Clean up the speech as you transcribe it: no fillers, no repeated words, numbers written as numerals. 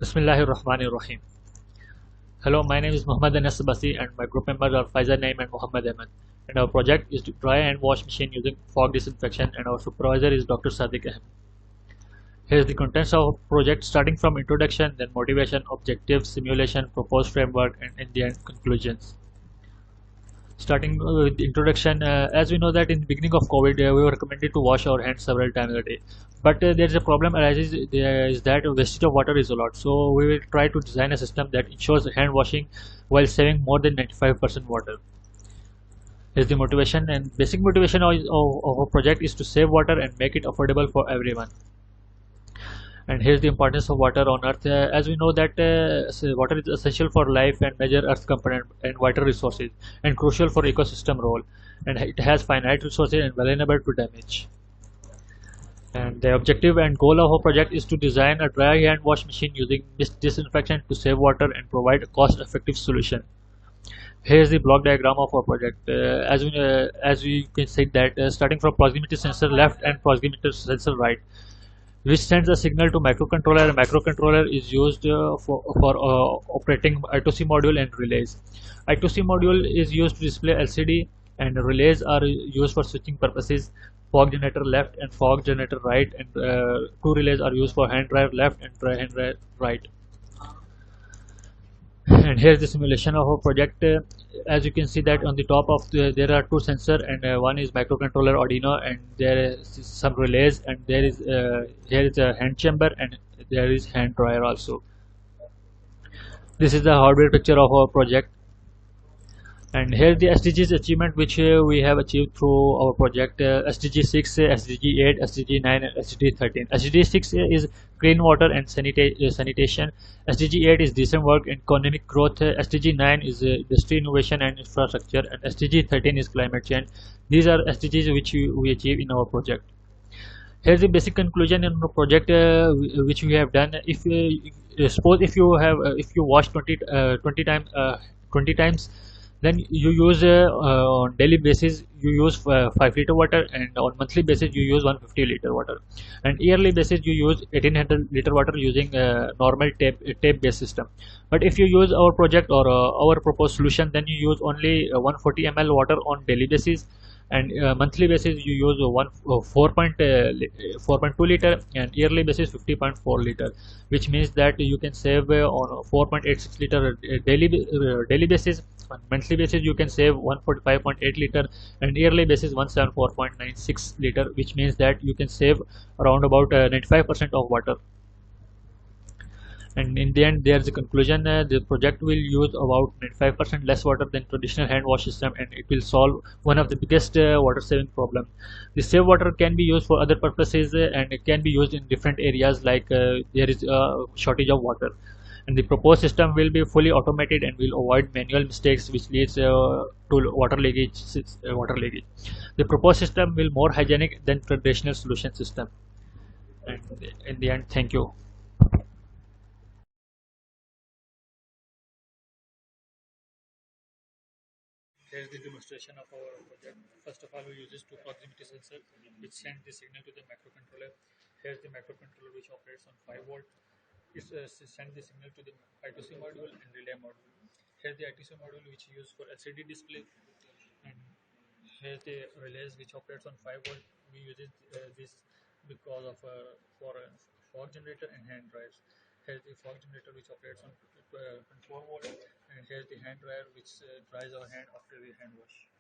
Bismillahirrahmanirrahim. Hello, my name is Muhammad Anas Basi and my group members are Faizal Naim and Muhammad Ahmed. And our project is to dry and wash machine using fog disinfection and our supervisor is Dr. Sadiq Ahmed. Here is the contents of project starting from introduction, then motivation, objectives, simulation, proposed framework and in the end conclusions. Starting with the introduction, as we know that in the beginning of COVID, we were recommended to wash our hands several times a day. But there is a problem arises there is that wastage of water is a lot. So we will try to design a system that ensures hand washing while saving more than 95% water. Here's the motivation and basic motivation of our project is to save water and make it affordable for everyone. And here's the importance of water on earth. As we know that water is essential for life and major earth component and vital resources and crucial for ecosystem role, and it has finite resources and vulnerable to damage. And the objective and goal of our project is to design a dry hand wash machine using disinfection to save water and provide a cost effective solution. Here is the block diagram of our project. As we can see that starting from proximity sensor left and proximity sensor right, which sends a signal to microcontroller. A microcontroller is used for operating I2C module and relays. I2C module is used to display LCD and relays are used for switching purposes. Fog generator left and fog generator right, and two relays are used for hand dryer left and hand dryer right. And here's the simulation of our project. As you can see that on the top of there are two sensors and one is microcontroller Arduino and there is some relays and here is a hand chamber and there is hand dryer also. This is the hardware picture of our project. And here the SDGs achievement which we have achieved through our project. SDG 6, SDG 8, SDG 9 and SDG 13. SDG 6 is clean water and sanitation. SDG 8 is decent work and economic growth. SDG 9 is industry innovation and infrastructure, and SDG 13 is climate change. These are SDGs which we achieve in our project. Here's the basic conclusion in the project which we have done. If suppose if you wash 20 times, then you use on daily basis you use 5 liter water, and on monthly basis you use 150 liter water, and yearly basis you use 1800 liter water using normal tape based system. But if you use our project or our proposed solution, then you use only 140 ml water on daily basis, and monthly basis you use 4.2 liter, and yearly basis 50.4 liter, which means that you can save on 4.86 liter daily basis. On monthly basis you can save 145.8 liter, and yearly basis 174.96 liter, which means that you can save around about 95% of water. And in the end there's a conclusion. The project will use about 95% less water than traditional hand wash system, and it will solve one of the biggest water saving problem. The saved water can be used for other purposes, and it can be used in different areas like there is a shortage of water. And the proposed system will be fully automated and will avoid manual mistakes which leads to water leakage. The proposed system will more hygienic than traditional solution system. And in the end, thank you. Here is the demonstration of our project. First of all, we use this two proximity sensor which send the signal to the microcontroller. Here is the microcontroller which operates on 5 volt. It sends the signal to the I2C module and relay module. Here is the I2C module which is used for LCD display, and here is the relays which operates on 5 volt. We use this because of for fog generator and hand drives. Here is the fog generator which operates on 24 volt, and here is the hand dryer which dries our hand after the hand wash.